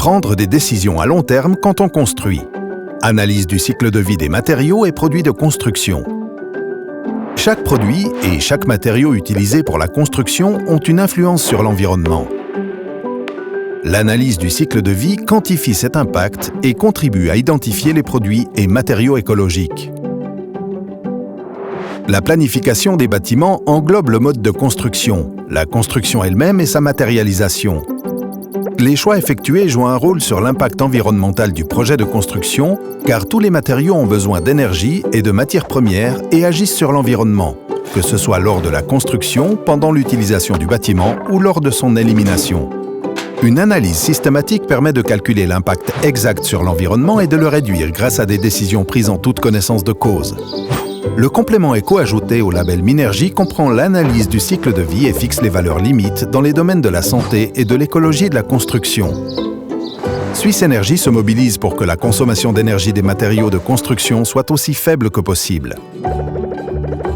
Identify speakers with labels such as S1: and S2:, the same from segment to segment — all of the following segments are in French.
S1: Prendre des décisions à long terme quand on construit. Analyse du cycle de vie des matériaux et produits de construction. Chaque produit et chaque matériau utilisé pour la construction ont une influence sur l'environnement. L'analyse du cycle de vie quantifie cet impact et contribue à identifier les produits et matériaux écologiques. La planification des bâtiments englobe le mode de construction, la construction elle-même et sa matérialisation. Les choix effectués jouent un rôle sur l'impact environnemental du projet de construction, car tous les matériaux ont besoin d'énergie et de matières premières et agissent sur l'environnement, que ce soit lors de la construction, pendant l'utilisation du bâtiment ou lors de son élimination. Une analyse systématique permet de calculer l'impact exact sur l'environnement et de le réduire grâce à des décisions prises en toute connaissance de cause. Le complément éco ajouté au label Minergie comprend l'analyse du cycle de vie et fixe les valeurs limites dans les domaines de la santé et de l'écologie de la construction. Suisse Énergie se mobilise pour que la consommation d'énergie des matériaux de construction soit aussi faible que possible.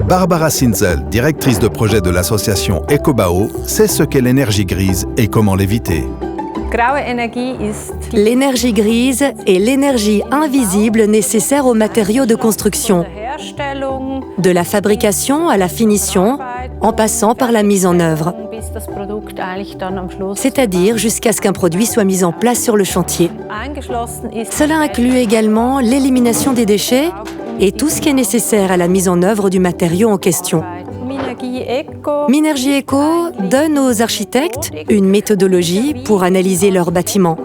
S1: Barbara Sinzel, directrice de projet de l'association EcoBao, sait ce qu'est l'énergie grise et comment l'éviter.
S2: L'énergie grise est l'énergie invisible nécessaire aux matériaux de construction, de la fabrication à la finition, en passant par la mise en œuvre, c'est-à-dire jusqu'à ce qu'un produit soit mis en place sur le chantier. Cela inclut également l'élimination des déchets et tout ce qui est nécessaire à la mise en œuvre du matériau en question. Minergie Eco donne aux architectes une méthodologie pour analyser leurs bâtiments.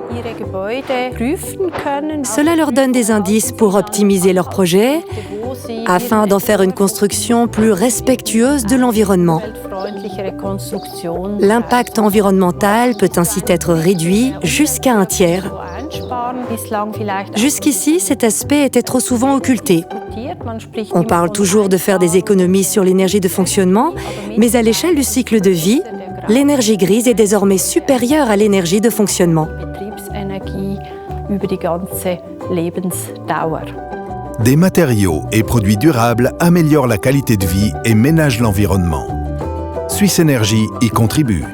S2: Cela leur donne des indices pour optimiser leurs projets afin d'en faire une construction plus respectueuse de l'environnement. L'impact environnemental peut ainsi être réduit jusqu'à un tiers. Jusqu'ici, cet aspect était trop souvent occulté. On parle toujours de faire des économies sur l'énergie de fonctionnement, mais à l'échelle du cycle de vie, l'énergie grise est désormais supérieure à l'énergie de fonctionnement.
S1: Des matériaux et produits durables améliorent la qualité de vie et ménagent l'environnement. Suisse Énergie y contribue.